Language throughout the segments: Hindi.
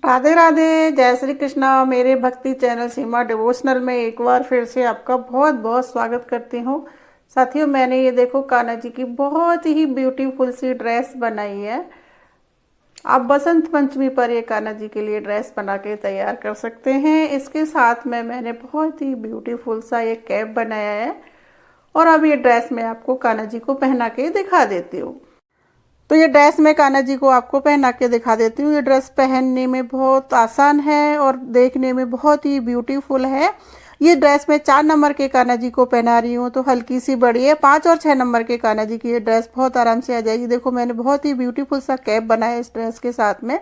राधे राधे, जय श्री कृष्णा। मेरे भक्ति चैनल सीमा डिवोशनल में एक बार फिर से आपका बहुत बहुत स्वागत करती हूँ। साथियों, मैंने ये देखो कान्हा जी की बहुत ही ब्यूटीफुल सी ड्रेस बनाई है। आप बसंत पंचमी पर ये कान्हा जी के लिए ड्रेस बना के तैयार कर सकते हैं। इसके साथ में मैंने बहुत ही ब्यूटीफुल सा ये कैप बनाया है और अब ये ड्रेस मैं आपको कान्हा जी को पहना के दिखा देती हूँ। तो ये ड्रेस मैं कान्हा जी को आपको पहना के दिखा देती हूँ। ये ड्रेस पहनने में बहुत आसान है और देखने में बहुत ही ब्यूटीफुल है। ये ड्रेस मैं 4 नंबर के कान्हा जी को पहना रही हूँ, तो हल्की सी बड़ी है। 5 और 6 नंबर के कान्हा जी की ये ड्रेस बहुत आराम से आ जाएगी। देखो, मैंने बहुत ही ब्यूटीफुल सा कैप बनाया इस ड्रेस के साथ में।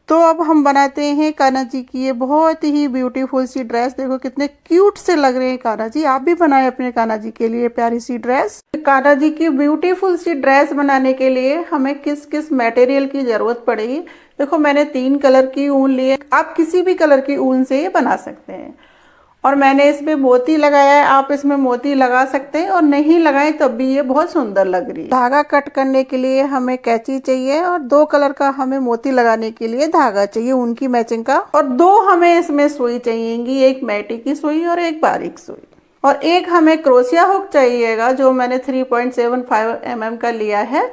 तो अब हम बनाते हैं कान्हा जी की ये बहुत ही ब्यूटीफुल सी ड्रेस। देखो कितने क्यूट से लग रहे हैं कान्हा जी। आप भी बनाए अपने कान्हा जी के लिए प्यारी सी ड्रेस। कान्हा जी की ब्यूटीफुल सी ड्रेस बनाने के लिए हमें किस किस मटेरियल की जरूरत पड़ेगी। देखो, मैंने 3 कलर की ऊन ली है। आप किसी भी कलर की ऊन से ये बना सकते हैं। और मैंने इसमें मोती लगाया है। आप इसमें मोती लगा सकते हैं और नहीं लगाए तब भी ये बहुत सुंदर लग रही है। धागा कट करने के लिए हमें कैंची चाहिए और 2 कलर का हमें मोती लगाने के लिए धागा चाहिए उनकी मैचिंग का। और 2 हमें इसमें सुई चाहिएगी, एक मैटी की सुई और एक बारीक सुई। और एक हमें क्रोशिया हुक चाहिएगा जो मैंने 3.75 mm का लिया है।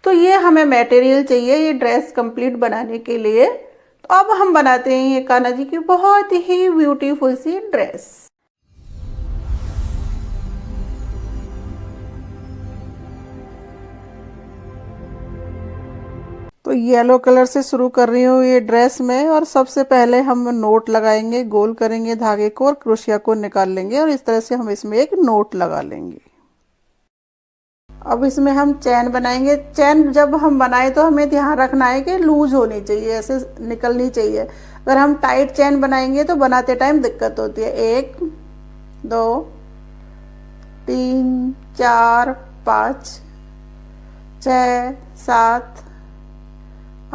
तो ये हमें मटेरियल चाहिए ये ड्रेस कंप्लीट बनाने के लिए। तो अब हम बनाते हैं ये कान्हा जी की बहुत ही ब्यूटीफुल सी ड्रेस। तो येलो कलर से शुरू कर रही हूँ ये ड्रेस में। और सबसे पहले हम नोट लगाएंगे, गोल करेंगे धागे को और क्रोशिया को निकाल लेंगे और इस तरह से हम इसमें एक नोट लगा लेंगे। अब इसमें हम चैन बनाएंगे। चैन जब हम बनाए तो हमें ध्यान रखना है कि लूज होनी चाहिए, ऐसे निकलनी चाहिए। अगर हम टाइट चैन बनाएंगे तो बनाते टाइम दिक्कत होती है। 1 2 3 4 5 6 7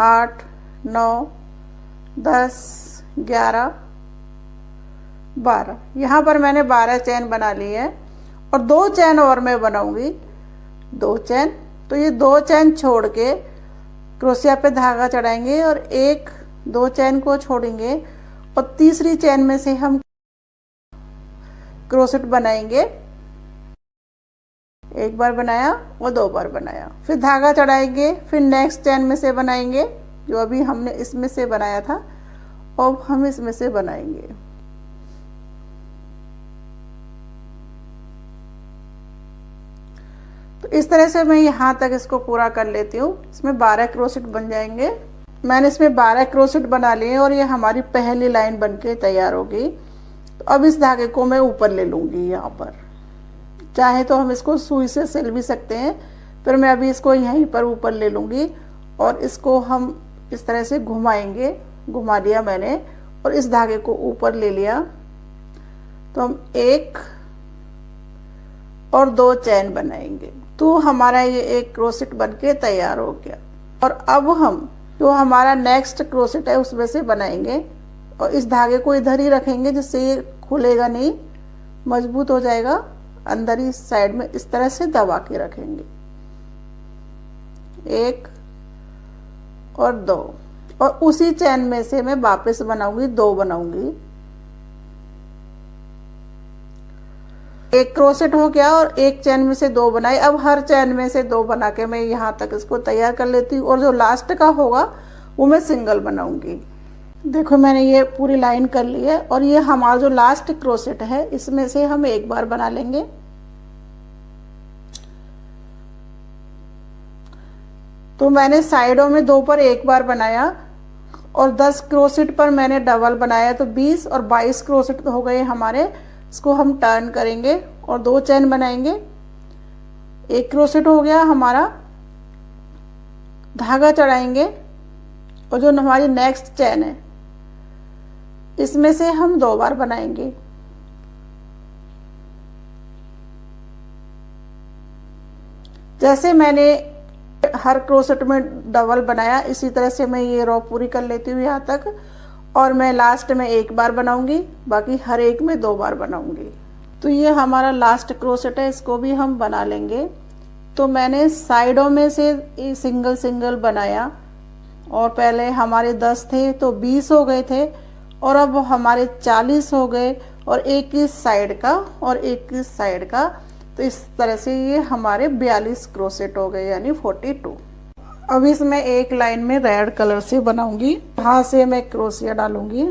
8 9 10 11 12। यहाँ पर मैंने 12 चैन बना ली है और 2 चैन और मैं बनाऊंगी। 2 चैन, तो ये 2 चैन छोड़ के क्रोशिया पे धागा चढ़ाएंगे और 1-2 चैन को छोड़ेंगे और तीसरी चैन में से हम क्रोशेट बनाएंगे। 1 बार बनाया और 2 बार बनाया, फिर धागा चढ़ाएंगे, फिर नेक्स्ट चैन में से बनाएंगे जो अभी हमने इसमें से बनाया था और हम इसमें से बनाएंगे। तो इस तरह से मैं यहाँ तक इसको पूरा कर लेती हूँ। इसमें 12 क्रोशेट बन जाएंगे। मैंने इसमें 12 क्रोशेट बना लिए और ये हमारी पहली लाइन बनके तैयार होगी। तो अब इस धागे को मैं ऊपर ले लूँगी। यहाँ पर चाहे तो हम इसको सुई से सिल भी सकते हैं, फिर मैं अभी इसको यहीं पर ऊपर ले लूँगी और इसको हम इस तरह से घुमाएंगे। घुमा लिया मैंने और इस धागे को ऊपर ले लिया। तो हम 1 और 2 चैन बनाएंगे। तो हमारा ये एक क्रोशेट बनके तैयार हो गया। और अब हम जो हमारा नेक्स्ट क्रोशेट है उसमें से बनाएंगे और इस धागे को इधर ही रखेंगे जिससे ये खुलेगा नहीं, मजबूत हो जाएगा। अंदर ही साइड में इस तरह से दबा के रखेंगे। 1 और 2 और उसी चैन में से मैं वापस बनाऊंगी, 2 बनाऊंगी। एक क्रोशेट हो गया और एक चैन में से 2 बनाए। अब हर चैन में से 2 बना के मैं यहाँ तक इसको तैयार कर लेती हूँ और जो लास्ट का होगा वो मैं सिंगल बनाऊंगी। देखो, मैंने ये पूरी लाइन कर ली है और ये हमारा जो लास्ट क्रोशेट है इसमें से हम 1 बार बना लेंगे। तो मैंने साइडों में 2 पर 1 बार बनाया और 10 क्रोशेट पर मैंने डबल बनाया, तो 20 और 22 क्रोशेट हो गए हमारे। इसको हम टर्न करेंगे और 2 चैन बनाएंगे। 1 क्रोशेट हो गया हमारा, धागा चढ़ाएंगे और जो हमारी नेक्स्ट चैन है इसमें से हम 2 बार बनाएंगे। जैसे मैंने हर क्रोशेट में डबल बनाया इसी तरह से मैं ये रो पूरी कर लेती हूँ यहाँ तक और मैं लास्ट में 1 बार बनाऊंगी, बाकी हर एक में 2 बार बनाऊंगी। तो ये हमारा लास्ट क्रोशेट है, इसको भी हम बना लेंगे। तो मैंने साइडों में से सिंगल सिंगल बनाया और पहले हमारे 10 थे तो 20 हो गए थे, और अब हमारे 40 हो गए, और एक इस साइड का और एक इस साइड का। तो इस तरह से ये हमारे 42 क्रोसेट हो गए, यानी 42। अब इसमें एक लाइन में रेड कलर से बनाऊंगी। यहाँ से मैं क्रोशिया डालूंगी,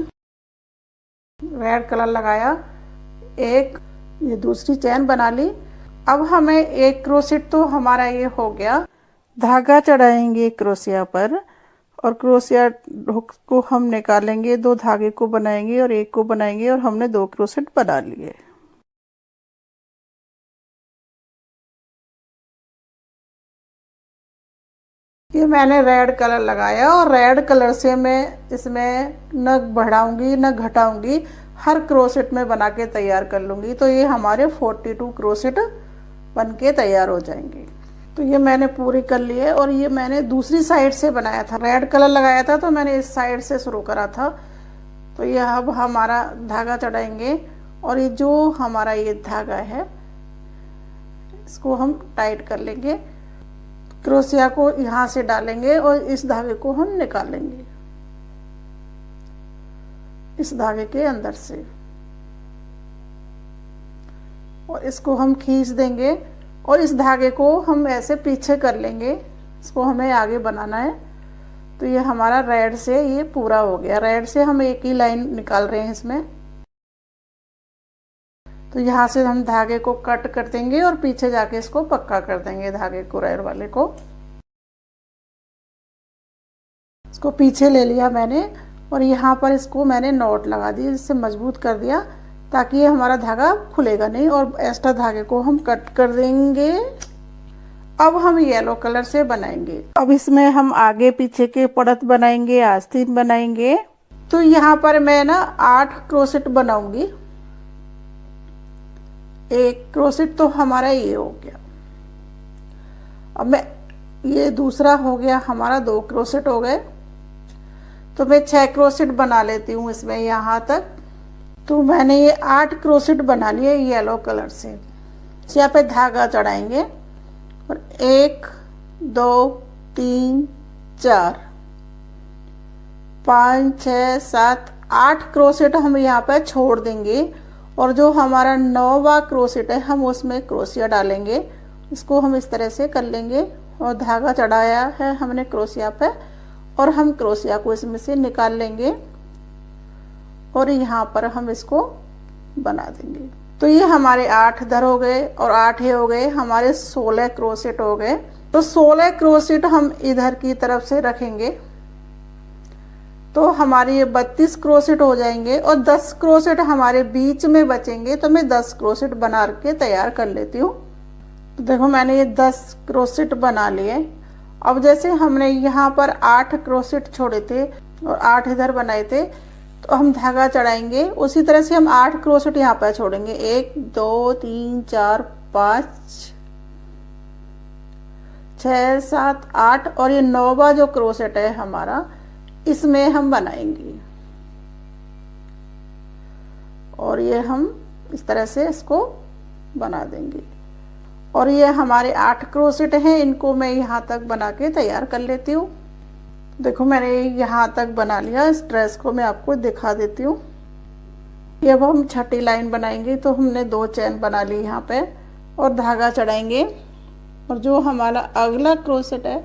रेड कलर लगाया, एक ये दूसरी चैन बना ली। अब हमें एक क्रोसेट तो हमारा ये हो गया। धागा चढ़ाएंगे क्रोशिया पर, और क्रोशिया हुक को हम निकालेंगे, 2 धागे को बनाएंगे और एक को बनाएंगे, और हमने 2 क्रोसेट बना लिए। ये मैंने रेड कलर लगाया, और रेड कलर से मैं इसमें न बढ़ाऊंगी न घटाऊंगी, हर क्रोसेट में बना के तैयार कर लूंगी। तो ये हमारे 42 क्रोसेट बन के तैयार हो जाएंगे। तो ये मैंने पूरी कर ली है, और ये मैंने दूसरी साइड से बनाया था, रेड कलर लगाया था तो मैंने इस साइड से शुरू करा था। तो ये अब हमारा धागा चढ़ाएंगे, और ये जो हमारा ये धागा है इसको हम टाइट कर लेंगे, क्रोशिया को यहाँ से डालेंगे और इस धागे को हम निकालेंगे इस धागे के अंदर से, और इसको हम खींच देंगे, और इस धागे को हम ऐसे पीछे कर लेंगे, इसको हमें आगे बनाना है। तो ये हमारा रेड से ये पूरा हो गया। रेड से हम एक ही लाइन निकाल रहे हैं इसमें। तो यहाँ से हम धागे को कट कर देंगे और पीछे जाके इसको पक्का कर देंगे, धागे को, रेड वाले को। इसको पीछे ले लिया मैंने, और यहाँ पर इसको मैंने नॉट लगा दी, इससे मजबूत कर दिया ताकि ये हमारा धागा खुलेगा नहीं, और एक्स्ट्रा धागे को हम कट कर देंगे। अब हम येलो कलर से बनाएंगे। अब इसमें हम आगे पीछे के पड़त बनाएंगे, आस्तीन बनाएंगे। तो यहाँ पर मैं ना 8 क्रोसेट बनाऊंगी। एक क्रोसेट तो हमारा ये हो गया। अब मैं ये दूसरा हो गया हमारा, 2 क्रोसेट हो गए। तो मैं 6 क्रोसेट बना लेती हूँ इसमें यहाँ तक। तो मैंने ये 8 क्रोसेट बना लिए येलो कलर से। यहाँ पे धागा चढ़ाएंगे, और 1 2 3 4 5 6 7 8 क्रोसेट हम यहाँ पे छोड़ देंगे, और जो हमारा 9वां क्रोसेट है हम उसमें क्रोशिया डालेंगे। इसको हम इस तरह से कर लेंगे, और धागा चढ़ाया है हमने क्रोशिया पे, और हम क्रोशिया को इसमें से निकाल लेंगे, और यहाँ पर हम इसको बना देंगे। तो ये हमारे 8 इधर हो गए, और 8 ये हो गए हमारे 16 क्रोसेट हो गए। तो 16 क्रोसेट हम इधर की तरफ से रखेंगे, तो हमारे ये 32 क्रोसेट हो जाएंगे, और 10 क्रोसेट हमारे बीच में बचेंगे। तो मैं 10 क्रोसेट बना के तैयार कर लेती हूँ। तो देखो मैंने ये 10 क्रोसेट बना लिए। अब जैसे हमने यहाँ पर 8 क्रोसेट छोड़े थे और 8 इधर बनाए थे, तो हम धागा चढ़ाएंगे, उसी तरह से हम 8 क्रोसेट यहाँ पर छोड़ेंगे। 1 2 3 4 5 6 7 8, और ये 9वां जो क्रोसेट है हमारा, इसमें हम बनाएंगे, और ये हम इस तरह से इसको बना देंगे। और ये हमारे 8 क्रोसेट हैं, इनको मैं यहाँ तक बना के तैयार कर लेती हूँ। देखो मैंने यहाँ तक बना लिया। इस ड्रेस को मैं आपको दिखा देती हूँ। ये अब हम छठी लाइन बनाएंगे। तो हमने 2 चैन बना ली यहाँ पे, और धागा चढ़ाएंगे, और जो हमारा अगला क्रोसेट है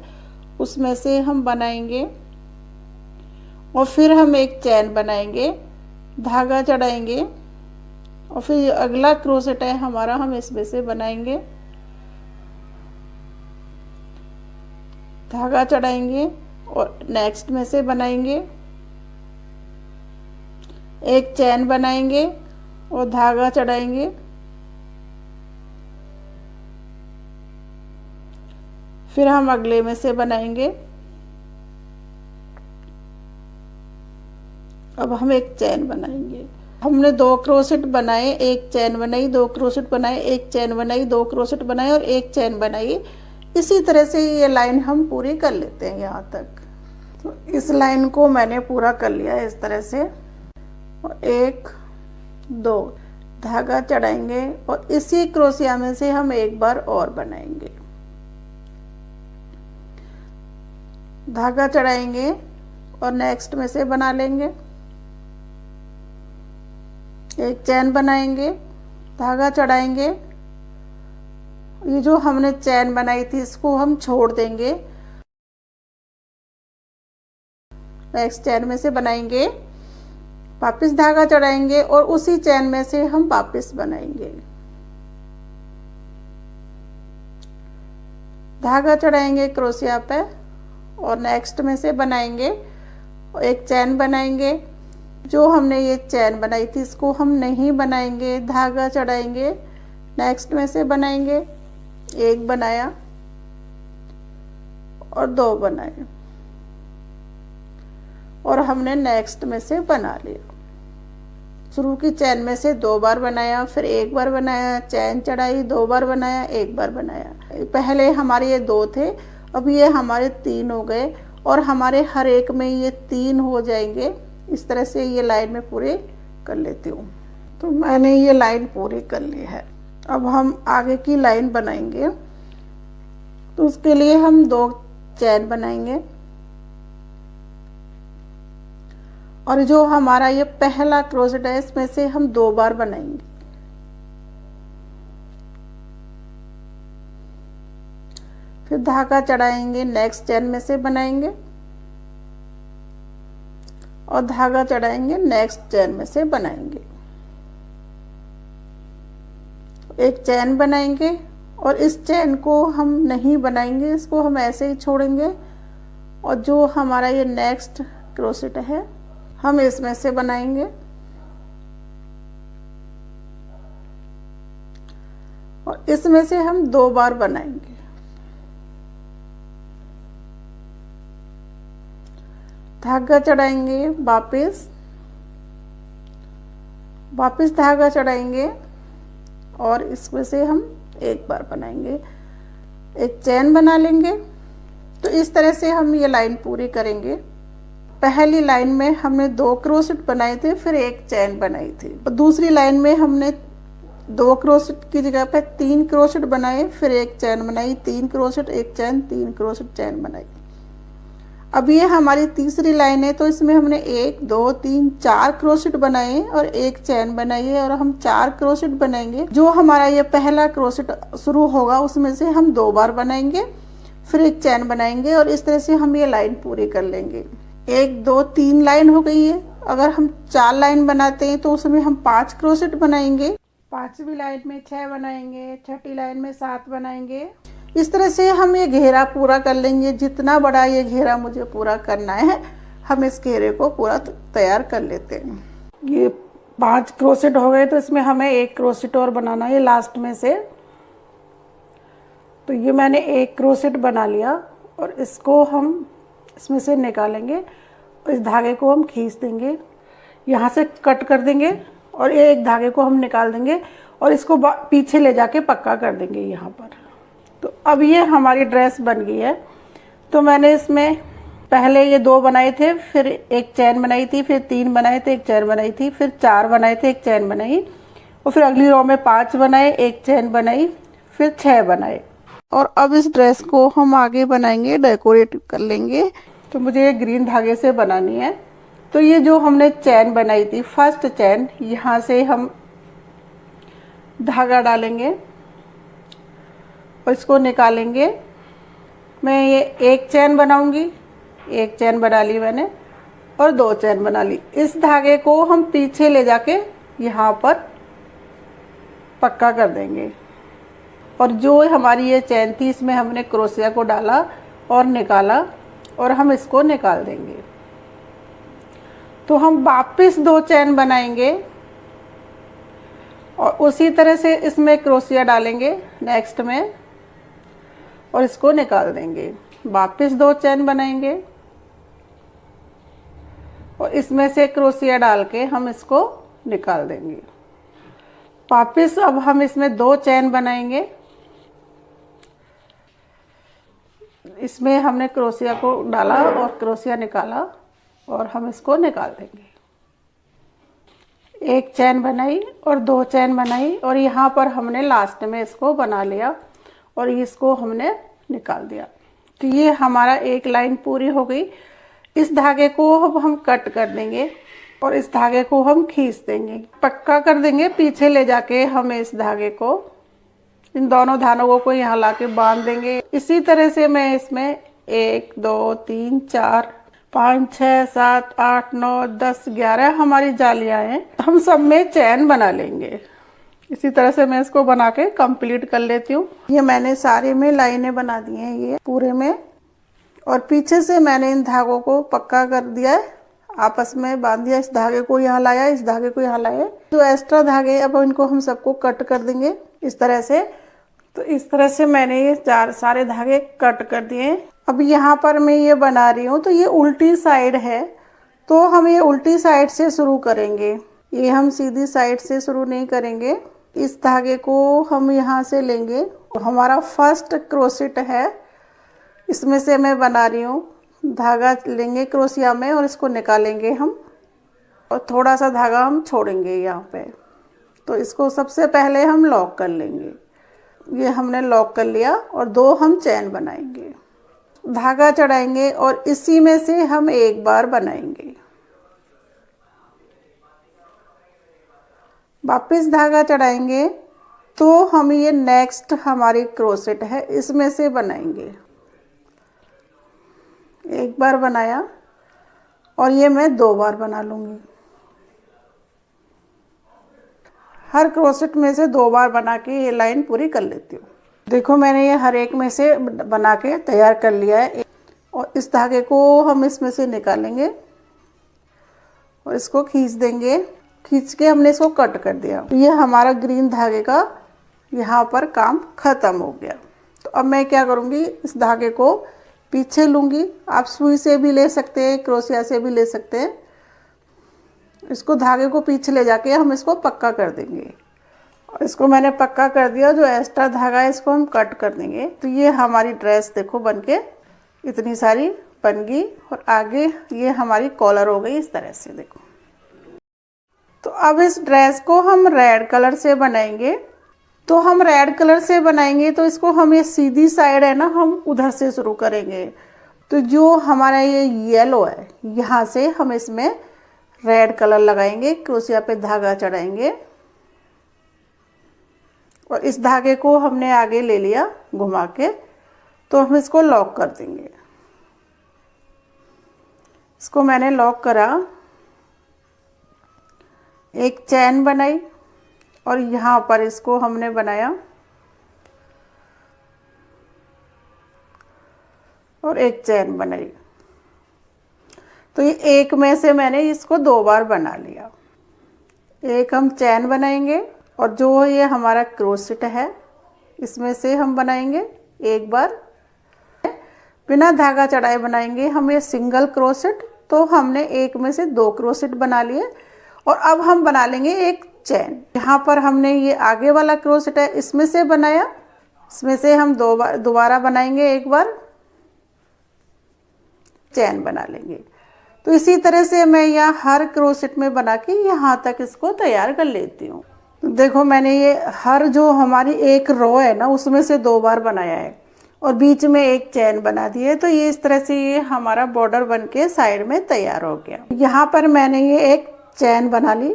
उसमें से हम बनाएंगे, और फिर हम एक चैन बनाएंगे, धागा चढ़ाएंगे, और फिर अगला क्रोसेट है हमारा, हम इसमें से बनाएंगे, धागा चढ़ाएंगे, और नेक्स्ट में से बनाएंगे, एक चैन बनाएंगे और धागा चढ़ाएंगे, फिर हम अगले में से बनाएंगे। अब हम एक चैन बनाएंगे। हमने 2 क्रोसेट बनाए, एक चैन बनाई, 2 क्रोसेट बनाए, एक चैन बनाई, 2 क्रोसेट बनाए और एक चैन बनाई। इसी तरह से ये लाइन हम पूरी कर लेते हैं यहाँ तक। तो इस लाइन को मैंने पूरा कर लिया इस तरह से। और 1 2 धागा चढ़ाएंगे, और इसी क्रोशिया में से हम एक बार और बनाएंगे। धागा चढ़ाएंगे और नेक्स्ट में से बना लेंगे, एक चैन बनाएंगे, धागा चढ़ाएंगे, ये जो हमने चैन बनाई थी इसको हम छोड़ देंगे, नेक्स्ट चैन में से बनाएंगे, वापस धागा चढ़ाएंगे और उसी चैन में से हम वापस बनाएंगे, धागा चढ़ाएंगे क्रोशिया पे और नेक्स्ट में से बनाएंगे, एक चैन बनाएंगे, जो हमने ये चैन बनाई थी इसको हम नहीं बनाएंगे, धागा चढ़ाएंगे, नेक्स्ट में से बनाएंगे, एक बनाया और दो बनाए और हमने नेक्स्ट में से बना लिया। शुरू की चैन में से 2 बार बनाया, फिर एक बार बनाया, चैन चढ़ाई, 2 बार बनाया, एक बार बनाया। पहले हमारे ये 2 थे, अब ये हमारे 3 हो गए और हमारे हर एक में ये 3 हो जाएंगे। इस तरह से ये लाइन में पूरे कर लेती हूँ। तो मैंने ये लाइन पूरी कर ली है। अब हम आगे की लाइन बनाएंगे, तो उसके लिए हम 2 चैन बनाएंगे और जो हमारा ये पहला क्रोशेट है इसमें से हम 2 बार बनाएंगे। फिर धागा चढ़ाएंगे, नेक्स्ट चैन में से बनाएंगे और धागा चढ़ाएंगे, नेक्स्ट चैन में से बनाएंगे, एक चैन बनाएंगे और इस चैन को हम नहीं बनाएंगे, इसको हम ऐसे ही छोड़ेंगे और जो हमारा ये नेक्स्ट क्रोशेट है हम इसमें से बनाएंगे और इसमें से हम 2 बार बनाएंगे। धागा चढ़ाएंगे, वापस धागा चढ़ाएंगे और इसमें से हम एक बार बनाएंगे, एक चैन बना लेंगे। तो इस तरह से हम ये लाइन पूरी करेंगे। पहली लाइन में हमने 2 क्रोशेट बनाए थे, फिर एक चैन बनाई थी। दूसरी लाइन में हमने 2 क्रोशेट की जगह पे 3 क्रोशेट बनाए, फिर एक चैन बनाई, 3 क्रोशेट, एक चैन, 3 क्रोशेट, चैन बनाई। अब ये हमारी तीसरी लाइन है, तो इसमें हमने 1 2 3 4 क्रोशेट बनाए और एक चैन बनाई है और हम 4 क्रोशेट बनाएंगे। जो हमारा ये पहला क्रोशेट शुरू होगा उसमें से हम 2 बार बनाएंगे, फिर एक चैन बनाएंगे और इस तरह से हम ये लाइन पूरी कर लेंगे। 1 2 3 लाइन हो गई है। अगर हम 4 लाइन बनाते हैं तो उसमें हम 5 क्रोशेट बनाएंगे, 5वीं लाइन में 6 बनाएंगे, 6ठी लाइन में 7 बनाएंगे। इस तरह से हम ये घेरा पूरा कर लेंगे। जितना बड़ा ये घेरा मुझे पूरा करना है, हम इस घेरे को पूरा तैयार कर लेते हैं। ये 5 क्रोशेट हो गए, तो इसमें हमें 1 क्रोशेट और बनाना है लास्ट में से। तो ये मैंने 1 क्रोशेट बना लिया और इसको हम इसमें से निकालेंगे और इस धागे को हम खींच देंगे, यहाँ से कट कर देंगे और ये एक धागे को हम निकाल देंगे और इसको पीछे ले जाके पक्का कर देंगे यहाँ पर। तो अब ये हमारी ड्रेस बन गई है। तो मैंने इसमें पहले ये 2 बनाए थे, फिर एक चैन बनाई थी, फिर 3 बनाए थे, एक चैन बनाई थी, फिर 4 बनाए थे, एक चैन बनाई और फिर अगली रो में 5 बनाए, एक चैन बनाई, फिर 6 बनाए। और अब इस ड्रेस को हम आगे बनाएंगे, डेकोरेट कर लेंगे। तो मुझे ये ग्रीन धागे से बनानी है। तो ये जो हमने चैन बनाई थी, फर्स्ट चैन, यहाँ से हम धागा डालेंगे और इसको निकालेंगे। मैं ये एक चैन बनाऊंगी, एक चैन बना ली मैंने और 2 चैन बना ली। इस धागे को हम पीछे ले जाके यहाँ पर पक्का कर देंगे और जो हमारी ये चैन थी इसमें हमने क्रोशिया को डाला और निकाला और हम इसको निकाल देंगे। तो हम वापस 2 चैन बनाएंगे और उसी तरह से इसमें क्रोशिया डालेंगे नेक्स्ट में और इसको निकाल देंगे। वापस 2 चैन बनाएंगे और इसमें से क्रोशिया डाल के हम इसको निकाल देंगे। वापस अब हम इसमें 2 चैन बनाएंगे, इसमें हमने क्रोशिया को डाला और क्रोशिया निकाला और हम इसको निकाल देंगे। एक चैन बनाई और 2 चैन बनाई और यहाँ पर हमने लास्ट में इसको बना लिया और इसको हमने निकाल दिया। तो ये हमारा एक लाइन पूरी हो गई। इस धागे को अब हम कट कर देंगे और इस धागे को हम खींच देंगे, पक्का कर देंगे। पीछे ले जाके हम इस धागे को, इन दोनों धागों को यहाँ लाके बांध देंगे। इसी तरह से मैं इसमें 1 2 3 4 5 6 7 8 9 10 11 हमारी जालियां हैं, हम सब में चैन बना लेंगे। इसी तरह से मैं इसको बना के कंप्लीट कर लेती हूँ। ये मैंने सारे में लाइनें बना दी हैं ये पूरे में, और पीछे से मैंने इन धागों को पक्का कर दिया है, आपस में बांध दिया। इस धागे को यहाँ लाया, इस धागे को यहाँ लाया। जो एक्स्ट्रा धागे अब इनको हम सबको कट कर देंगे इस तरह से। तो इस तरह से मैंने ये सारे धागे कट कर दिए। अब यहाँ पर मैं ये बना रही हूँ तो ये उल्टी साइड है, तो हम ये उल्टी साइड से शुरू करेंगे। ये हम सीधी साइड से शुरू नहीं करेंगे। इस धागे को हम यहाँ से लेंगे, हमारा फर्स्ट क्रोसेट है, इसमें से मैं बना रही हूँ। धागा लेंगे क्रोशिया में और इसको निकालेंगे हम, और थोड़ा सा धागा हम छोड़ेंगे यहाँ पे। तो इसको सबसे पहले हम लॉक कर लेंगे। ये हमने लॉक कर लिया और 2 हम चैन बनाएंगे, धागा चढ़ाएंगे और इसी में से हम एक बार बनाएंगे। वापस धागा चढ़ाएंगे तो हम ये नेक्स्ट हमारी क्रोसेट है इसमें से बनाएंगे। एक बार बनाया और ये मैं 2 बार बना लूँगी। हर क्रोसेट में से 2 बार बना के ये लाइन पूरी कर लेती हूँ। देखो मैंने ये हर एक में से बना के तैयार कर लिया है, और इस धागे को हम इसमें से निकालेंगे और इसको खींच देंगे। खींच के हमने इसको कट कर दिया। तो ये हमारा ग्रीन धागे का यहाँ पर काम खत्म हो गया। तो अब मैं क्या करूँगी, इस धागे को पीछे लूँगी। आप सुई से भी ले सकते हैं, क्रोशिया से भी ले सकते हैं। इसको धागे को पीछे ले जाके हम इसको पक्का कर देंगे, और इसको मैंने पक्का कर दिया। जो एक्स्ट्रा धागा है इसको हम कट कर देंगे। तो ये हमारी ड्रेस देखो बनके इतनी सारी बन गई, और आगे ये हमारी कॉलर हो गई इस तरह से देखो। तो अब इस ड्रेस को हम रेड कलर से बनाएंगे। तो हम रेड कलर से बनाएंगे तो इसको हम ये सीधी साइड है ना, हम उधर से शुरू करेंगे। तो जो हमारा ये येलो है यहाँ से हम इसमें रेड कलर लगाएंगे, क्रोशिया पे धागा चढ़ाएंगे, और इस धागे को हमने आगे ले लिया घुमा के। तो हम इसको लॉक कर देंगे। इसको मैंने लॉक करा, एक चैन बनाई और यहाँ पर इसको हमने बनाया और एक चैन बनाई। तो ये एक में से मैंने इसको 2 बार बना लिया। एक हम चैन बनाएंगे और जो ये हमारा क्रोसेट है इसमें से हम बनाएंगे एक बार। बिना धागा चढ़ाए बनाएंगे हम ये सिंगल क्रोसेट। तो हमने एक में से 2 क्रोसेट बना लिए, और अब हम बना लेंगे एक चैन। यहाँ पर हमने ये आगे वाला क्रोसेट है इसमें से बनाया, इसमें से हम दोबारा बनाएंगे, एक बार चैन बना लेंगे। तो इसी तरह से मैं यहाँ हर क्रोसेट में बना के यहाँ तक इसको तैयार कर लेती हूँ। देखो मैंने ये हर जो हमारी एक रो है ना उसमें से 2 बार बनाया है और बीच में एक चैन बना दी है। तो ये इस तरह से ये हमारा बॉर्डर बन के साइड में तैयार हो गया। यहाँ पर मैंने ये एक चैन बना ली।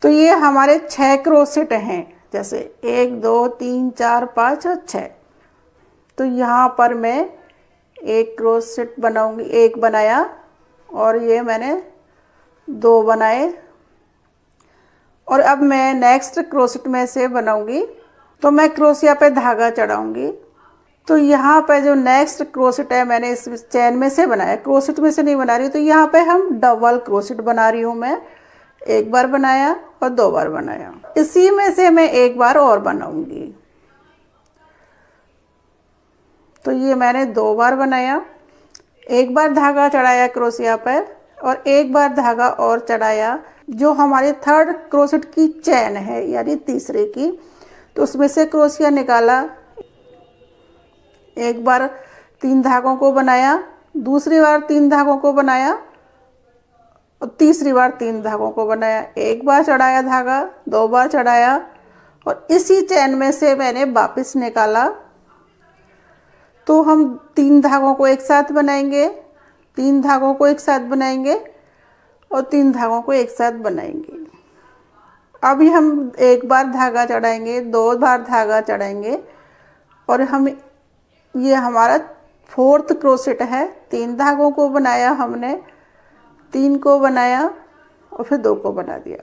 तो ये हमारे 6 क्रोसेट हैं, जैसे 1 2 3 4 5 और 6। तो यहाँ पर मैं एक क्रोसेट बनाऊंगी, एक बनाया और ये मैंने 2 बनाए, और अब मैं नेक्स्ट क्रोसेट में से बनाऊंगी। तो मैं क्रोशिया पे धागा चढ़ाऊंगी। तो यहाँ पे जो नेक्स्ट क्रोसेट है मैंने इस चैन में से बनाया, क्रोसेट में से नहीं बना रही। तो यहाँ पे हम डबल क्रोसेट बना रही हूँ मैं। एक बार बनाया और 2 बार बनाया, इसी में से मैं एक बार और बनाऊंगी। तो ये मैंने 2 बार बनाया, एक बार धागा चढ़ाया क्रोशिया पर और एक बार धागा और चढ़ाया। जो हमारे 3rd क्रोसेट की चैन है यानी तीसरे की, तो उसमें से क्रोशिया निकाला, एक बार 3 धागों को बनाया, दूसरी बार 3 धागों को बनाया और तीसरी बार 3 धागों को बनाया। एक बार चढ़ाया धागा, 2 बार चढ़ाया, और इसी चैन में से मैंने वापस निकाला तो हम 3 धागों को एक साथ बनाएंगे, 3 धागों को एक साथ बनाएंगे और 3 धागों को एक साथ बनाएंगे। अभी हम एक बार धागा चढ़ाएंगे, 2 बार धागा चढ़ाएंगे और हम ये हमारा 4th क्रोशेट है। 3 धागों को बनाया हमने, 3 को बनाया और फिर 2 को बना दिया।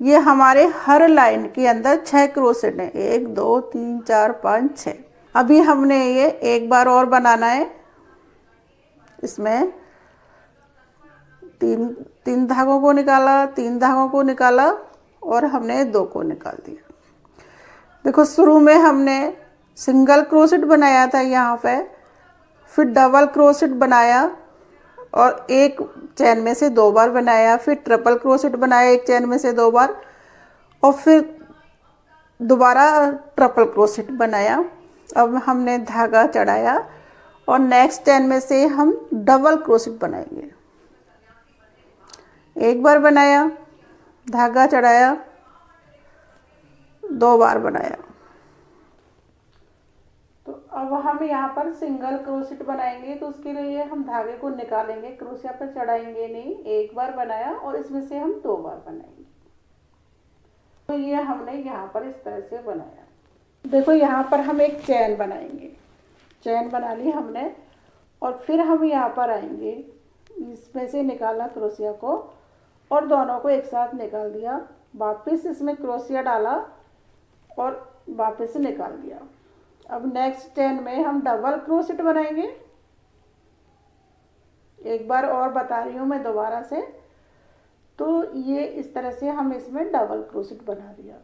ये हमारे हर लाइन के अंदर 6 क्रोशेट हैं, 1 2 3 4 5 6। अभी हमने ये एक बार और बनाना है। इसमें 3 धागों को निकाला, 3 धागों को निकाला और हमने 2 को निकाल दिया। देखो शुरू में हमने सिंगल क्रोशेट बनाया था यहाँ पे, फिर डबल क्रोशेट बनाया और एक चैन में से 2 बार बनाया, फिर ट्रिपल क्रोशेट बनाया एक चैन में से 2 बार और फिर दोबारा ट्रिपल क्रोशेट बनाया। अब हमने धागा चढ़ाया और नेक्स्ट चैन में से हम डबल क्रोशेट बनाएंगे। एक बार बनाया, धागा चढ़ाया, 2 बार बनाया। तो अब हम यहाँ पर सिंगल क्रोशेट बनाएंगे, तो उसके लिए हम धागे को निकालेंगे, क्रोशिया पर चढ़ाएंगे नहीं। एक बार बनाया और इसमें से हम 2 बार बनाएंगे। तो ये हमने यहाँ पर इस तरह से बनाया। देखो यहाँ पर हम एक चैन बनाएंगे, चैन बना ली हमने और फिर हम यहाँ पर आएंगे, इसमें से निकाला क्रोशिया को और दोनों को एक साथ निकाल दिया, वापस इसमें क्रोशिया डाला और वापस निकाल दिया। अब नेक्स्ट चैन में हम डबल क्रोशेट बनाएंगे। एक बार और बता रही हूँ मैं दोबारा से। तो ये इस तरह से हम इसमें डबल क्रोशेट बना दिया।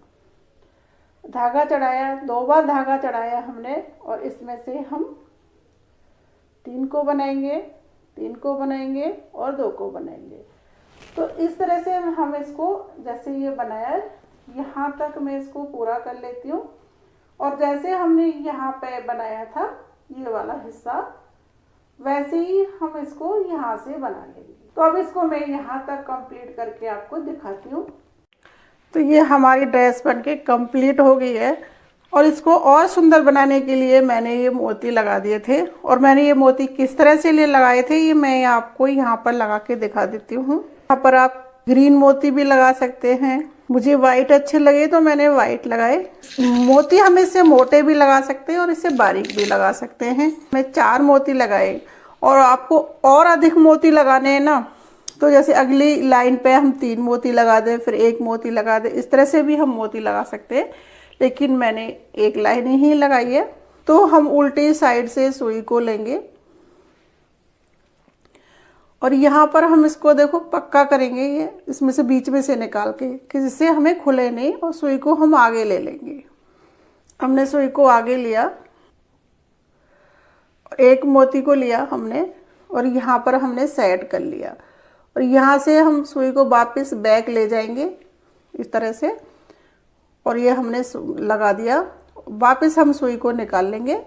धागा चढ़ाया, 2 बार धागा चढ़ाया हमने और इसमें से हम 3 को बनाएंगे, 3 को बनाएंगे और 2 को बनाएंगे। तो इस तरह से हम इसको, जैसे ये बनाया यहाँ तक मैं इसको पूरा कर लेती हूँ और जैसे हमने यहाँ पे बनाया था ये वाला हिस्सा, वैसे ही हम इसको यहाँ से बना लेंगे। तो अब इसको मैं यहाँ तक कंप्लीट करके आपको दिखाती हूँ। तो ये हमारी ड्रेस बनके कंप्लीट हो गई है और इसको और सुंदर बनाने के लिए मैंने ये मोती लगा दिए थे और मैंने ये मोती किस तरह से लिए लगाए थे ये मैं आपको यहाँ पर लगा के दिखा देती हूँ। यहाँ पर आप ग्रीन मोती भी लगा सकते हैं, मुझे वाइट अच्छे लगे तो मैंने वाइट लगाए। मोती हम इससे मोटे भी लगा सकते हैं और इससे बारीक भी लगा सकते हैं। मैं 4 मोती लगाए और आपको और अधिक मोती लगाने हैं ना, तो जैसे अगली लाइन पे हम 3 मोती लगा दें, फिर 1 मोती लगा दें, इस तरह से भी हम मोती लगा सकते हैं, लेकिन मैंने एक लाइन ही लगाई है। तो हम उल्टी साइड से सुई को लेंगे और यहाँ पर हम इसको देखो पक्का करेंगे, ये इसमें से बीच में से निकाल के कि जिससे हमें खुले नहीं, और सुई को हम आगे ले लेंगे। हमने सुई को आगे लिया, एक मोती को लिया हमने और यहाँ पर हमने सेट कर लिया और यहाँ से हम सुई को वापस बैक ले जाएंगे इस तरह से और ये हमने लगा दिया। वापस हम सुई को निकाल लेंगे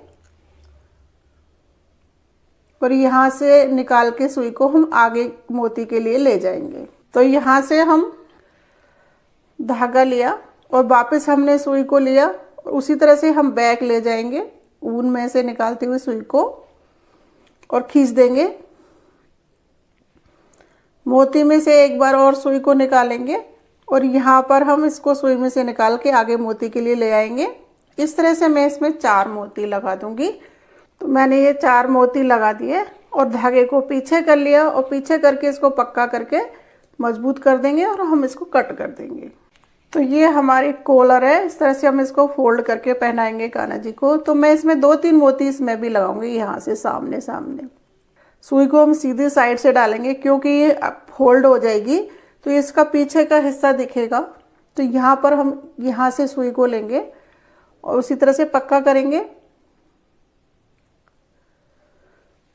और यहाँ से निकाल के सुई को हम आगे मोती के लिए ले जाएंगे। तो यहाँ से हम धागा लिया और वापस हमने सुई को लिया और उसी तरह से हम बैक ले जाएंगे, ऊन में से निकालते हुए सुई को और खींच देंगे। मोती में से एक बार और सुई को निकालेंगे और यहाँ पर हम इसको सुई में से निकाल के आगे मोती के लिए ले आएंगे। इस तरह से मैं इसमें 4 मोती लगा दूंगी। तो मैंने ये 4 मोती लगा दिए और धागे को पीछे कर लिया और पीछे करके इसको पक्का करके मजबूत कर देंगे और हम इसको कट कर देंगे। तो ये हमारी कॉलर है, इस तरह से हम इसको फोल्ड करके पहनाएंगे कान्हा जी को। तो मैं इसमें 2-3 मोती इसमें भी लगाऊंगी, यहाँ से सामने सामने। सुई को हम सीधी साइड से डालेंगे क्योंकि ये फोल्ड हो जाएगी तो इसका पीछे का हिस्सा दिखेगा। तो यहाँ पर हम यहाँ से सुई को लेंगे और उसी तरह से पक्का करेंगे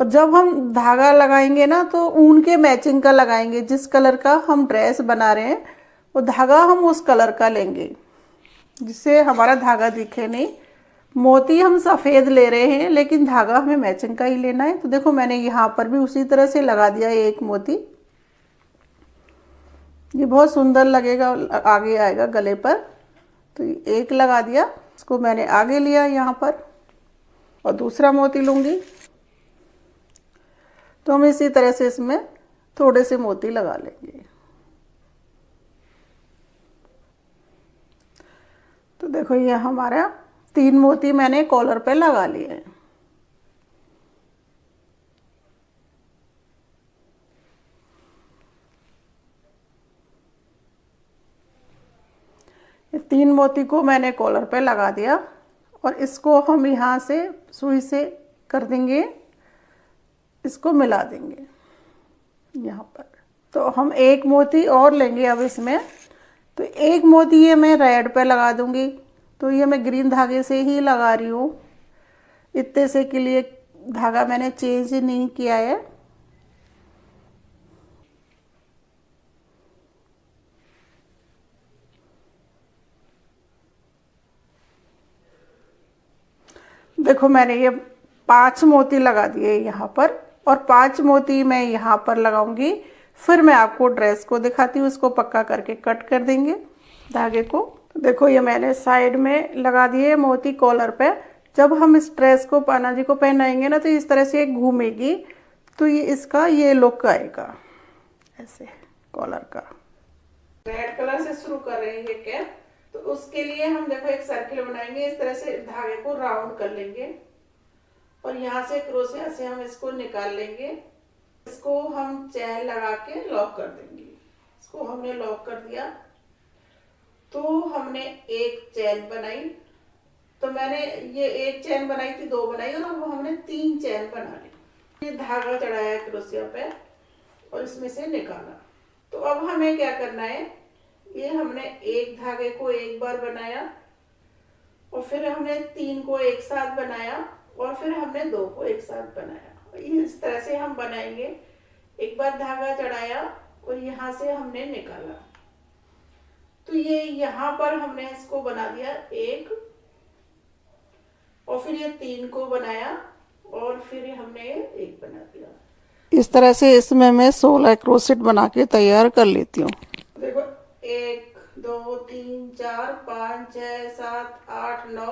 और जब हम धागा लगाएंगे ना तो ऊन के मैचिंग का लगाएंगे। जिस कलर का हम ड्रेस बना रहे हैं वो धागा हम उस कलर का लेंगे जिससे हमारा धागा दिखे नहीं। मोती हम सफ़ेद ले रहे हैं लेकिन धागा हमें मैचिंग का ही लेना है। तो देखो मैंने यहाँ पर भी उसी तरह से लगा दिया एक मोती, ये बहुत सुंदर लगेगा, आगे आएगा गले पर। तो एक लगा दिया, इसको मैंने आगे लिया यहाँ पर और दूसरा मोती लूँगी। तो हम इसी तरह से इसमें थोड़े से मोती लगा लेंगे। तो देखो ये हमारा 3 मोती मैंने कॉलर पे लगा लिए हैं। ये 3 मोती को मैंने कॉलर पे लगा दिया और इसको हम यहाँ से सुई से कर देंगे, इसको मिला देंगे यहाँ पर। तो हम एक मोती और लेंगे अब इसमें। तो एक मोती ये मैं रेड पे लगा दूंगी। तो ये मैं ग्रीन धागे से ही लगा रही हूँ, इतने से के लिए धागा मैंने चेंज नहीं किया है। देखो मैंने ये 5 मोती लगा दिए यहाँ पर और 5 मोती मैं यहाँ पर लगाऊंगी। फिर मैं आपको ड्रेस को दिखाती हूँ, इसको पक्का करके कट कर देंगे धागे को। तो देखो ये मैंने साइड में लगा दिए मोती कॉलर पे। जब हम इस ड्रेस को पाना जी को पहनाएंगे ना तो इस तरह से घूमेगी, तो ये इसका ये लुक आएगा ऐसे कॉलर का। रेड कलर से शुरू कर रहे हैं ये कैप। तो उसके लिए हम देखो एक सर्किल बनाएंगे, इस तरह से धागे को राउंड कर लेंगे और यहाँ से क्रोशिया से हम इसको निकाल लेंगे। इसको हम चैन लगा के लॉक कर देंगे। इसको हमने लॉक कर दिया। तो हमने एक चैन बनाई। तो मैंने ये एक चैन बनाई थी, 2 बनाई और अब हमने 3 चैन बना ली। ये धागा चढ़ाया क्रोशिया पे और इसमें से निकाला। तो अब हमें क्या करना है, ये हमने एक धागे को एक बार बनाया और फिर हमने 3 को एक साथ बनाया और फिर हमने 2 को एक साथ बनाया। इस तरह से हम बनाएंगे। एक बार धागा चढ़ाया और यहाँ से हमने निकाला। तो ये यहाँ पर हमने इसको बना दिया एक और फिर ये 3 को बनाया और फिर हमने एक बना दिया। इस तरह से इसमें मैं 16 क्रोशेट बना के तैयार कर लेती हूँ। देखो 1 2 3 4 5 6 7 8 9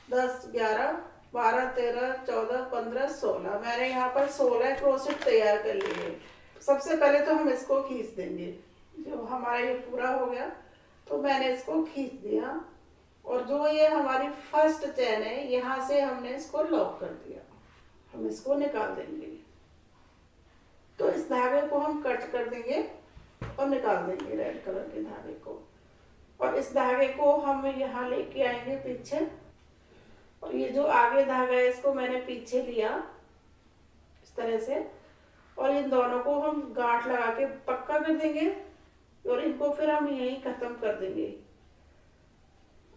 10 11 12 13 14 15 16 मैंने यहाँ पर 16 क्रोशेट तैयार कर लिए। सबसे पहले तो हम इसको खींच देंगे। जो हमारा ये पूरा हो गया तो मैंने इसको खींच दिया और जो ये हमारी फर्स्ट चैन है यहाँ से हमने इसको लॉक कर दिया। हम इसको निकाल देंगे। तो इस धागे को हम कट कर देंगे और निकाल देंगे रेड कलर के धागे को। और इस धागे को हम यहाँ लेके आएंगे पीछे और ये जो आगे धागा है इसको मैंने पीछे लिया इस तरह से और इन दोनों को हम गांठ लगा के पक्का कर देंगे और इनको फिर हम यहीं खत्म कर देंगे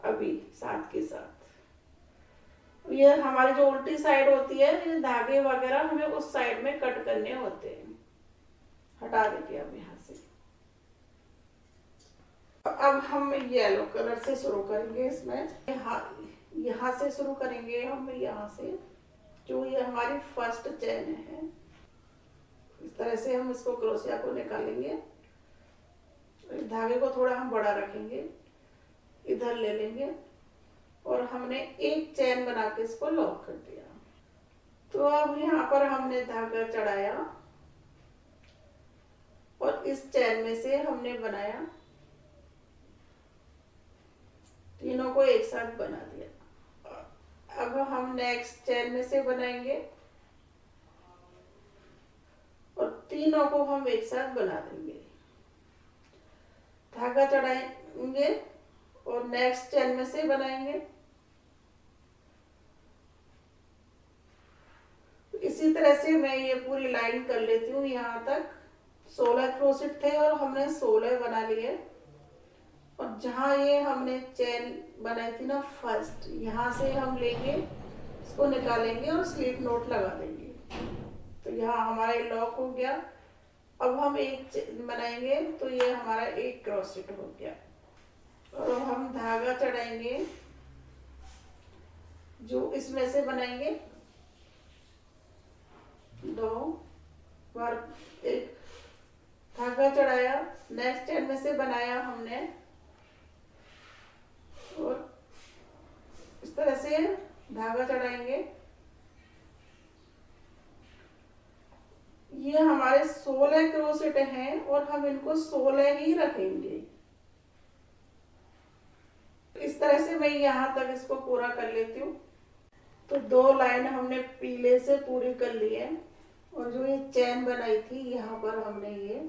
अभी साथ के साथ। ये हमारी जो उल्टी साइड होती है, ये धागे वगैरह हमें उस साइड में कट करने होते हैं। हटा देंगे अब यहाँ से। अब हम येलो कलर से शुरू करेंगे। इसमें यहाँ से शुरू करेंगे हम, यहाँ से जो ये हमारी फर्स्ट चैन है इस तरह से हम इसको क्रोशिया को निकालेंगे। इस धागे को थोड़ा हम बड़ा रखेंगे, इधर ले लेंगे और हमने एक चैन बना के इसको लॉक कर दिया। तो अब यहाँ पर हमने धागा चढ़ाया और इस चैन में से हमने बनाया, तीनों को एक साथ बना दिया। अब हम नेक्स्ट चैन में से बनाएंगे और तीनों को हम एक साथ बना देंगे। धागा चढ़ाएंगे और नेक्स्ट चैन में से बनाएंगे। इसी तरह से मैं ये पूरी लाइन कर लेती हूँ। यहाँ तक 16 क्रोशेट थे और हमने 16 बना लिए। और जहाँ ये हमने चैन बनाई थी ना फर्स्ट, यहाँ से हम लेंगे, इसको निकालेंगे और स्लिप नोट लगा देंगे। तो यहाँ हमारा लॉक हो गया। अब हम एक बनाएंगे तो ये हमारा एक क्रोशेट हो गया। और हम धागा चढ़ाएंगे, जो इसमें से बनाएंगे 2 बार, एक धागा चढ़ाया, नेक्स्ट चैन में से बनाया हमने और इस तरह से धागा चढ़ाएंगे ये हमारे 16 क्रोसेट हैं और हम इनको 16 ही रखेंगे। इस तरह से मैं यहाँ तक इसको पूरा कर लेती हूँ। तो 2 लाइन हमने पीले से पूरी कर ली है और जो ये चैन बनाई थी यहाँ पर हमने ये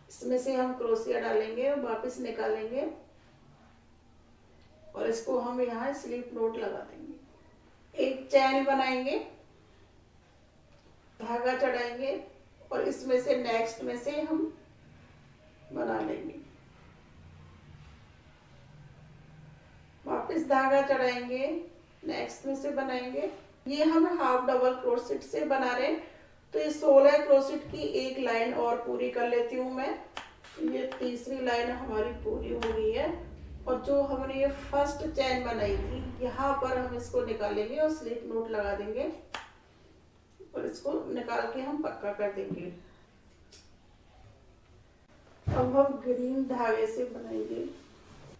इसमें से हम क्रोशिया डालेंगे और वापस निकालेंगे और इसको हम यहाँ स्लिप नोट लगा देंगे। एक चैन बनाएंगे, धागा चढ़ाएंगे और इसमें से नेक्स्ट में से हम बना लेंगे। वापस धागा चढ़ाएंगे, नेक्स्ट में से बनाएंगे। ये हम हाफ डबल क्रोशेट से बना रहे हैं। तो ये 16 क्रोशेट की एक लाइन और पूरी कर लेती हूँ मैं। ये तीसरी लाइन हमारी पूरी हो गई है और जो हमने ये फर्स्ट चैन बनाई थी यहाँ पर हम इसको निकालेंगे और स्लिप नोट लगा देंगे और इसको निकाल के हम पक्का कर देंगे। अब हम ग्रीन धागे से बनाएंगे।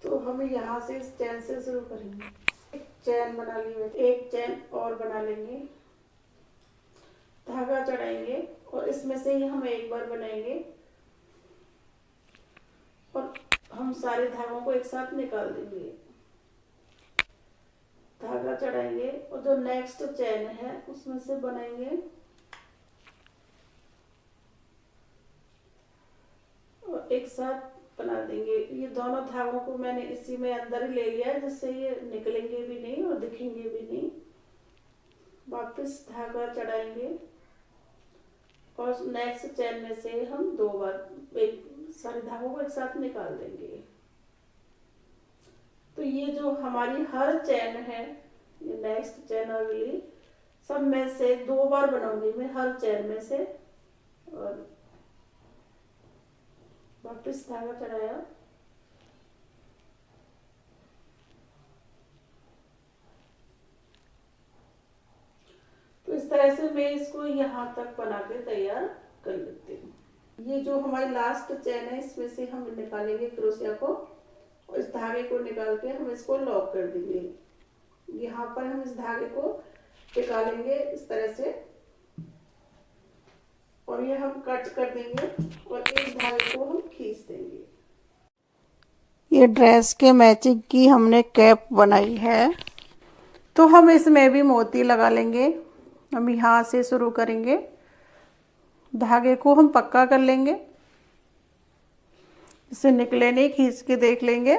तो हम यहाँ से इस चैन से शुरू करेंगे। एक चैन बना ली है, एक चैन और बना लेंगे, धागा चढ़ाएंगे और इसमें से ही हम एक बार बनाएंगे और हम सारे धागों को एक साथ निकाल देंगे। धागा चढ़ाएंगे और जो नेक्स्ट चैन है उसमें से बनाएंगे और एक साथ बना देंगे। ये दोनों धागों को मैंने इसी में अंदर ही ले लिया है जिससे ये निकलेंगे भी नहीं और दिखेंगे भी नहीं। वापस धागा चढ़ाएंगे और नेक्स्ट चैन में से हम 2 बार एक सारे धागों को एक साथ निकाल देंगे। तो ये जो हमारी हर चैन है, ये नेक्स्ट चैन अगली, सब में से 2 बार बनाऊंगी मैं हर चैन में से और वापस धागा चढ़ाया। तो इस तरह से मैं इसको यहाँ तक बना के तैयार कर लेती हूँ। ये जो हमारी लास्ट चैन है इसमें से हम निकालेंगे क्रोशिया को और इस धागे को निकाल के हम इसको लॉक कर देंगे। यहाँ पर हम इस धागे को निकालेंगे इस तरह से और ये हम कट कर देंगे और इस धागे को हम खींच देंगे। ये ड्रेस के मैचिंग की हमने कैप बनाई है। तो हम इसमें भी मोती लगा लेंगे। हम यहाँ से शुरू करेंगे, धागे को हम पक्का कर लेंगे, इसे निकले नहीं, खींच के देख लेंगे।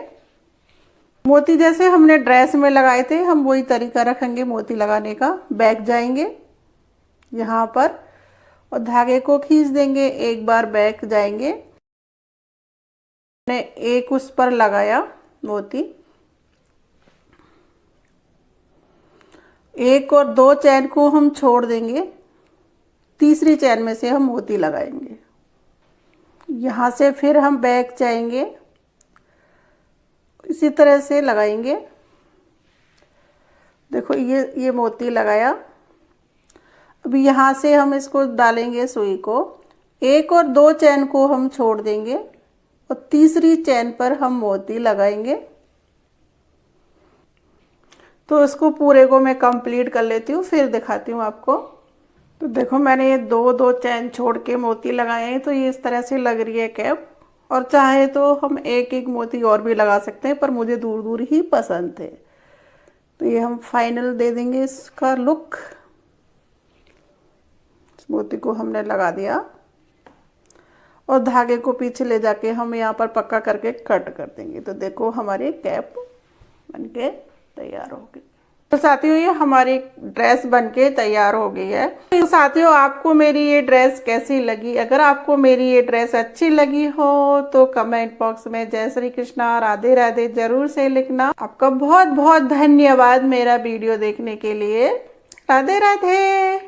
मोती जैसे हमने ड्रेस में लगाए थे हम वही तरीका रखेंगे मोती लगाने का। बैक जाएंगे यहाँ पर और धागे को खींच देंगे, एक बार बैक जाएंगे। मैंने एक उस पर लगाया मोती, एक और 2 चैन को हम छोड़ देंगे, तीसरी चैन में से हम मोती लगाएंगे। यहाँ से फिर हम बैक जाएंगे, इसी तरह से लगाएंगे। देखो ये मोती लगाया। अभी यहाँ से हम इसको डालेंगे सुई को, 1 और 2 चैन को हम छोड़ देंगे और तीसरी चैन पर हम मोती लगाएंगे। तो इसको पूरे को मैं कंप्लीट कर लेती हूँ, फिर दिखाती हूँ आपको। तो देखो मैंने ये 2 चैन छोड़ के मोती लगाए हैं। तो ये इस तरह से लग रही है कैप और चाहे तो हम एक मोती और भी लगा सकते हैं पर मुझे दूर दूर ही पसंद थे। तो ये हम फाइनल दे देंगे इसका लुक। मोती को हमने लगा दिया और धागे को पीछे ले जाके हम यहाँ पर पक्का करके कट कर देंगे। तो देखो हमारी कैप बनके तैयार हो गई। तो साथियों ये हमारी ड्रेस बनके तैयार हो गई है। तो साथियों आपको मेरी ये ड्रेस कैसी लगी? अगर आपको मेरी ये ड्रेस अच्छी लगी हो तो कमेंट बॉक्स में जय श्री कृष्णा राधे राधे जरूर से लिखना। आपका बहुत बहुत धन्यवाद मेरा वीडियो देखने के लिए। राधे राधे।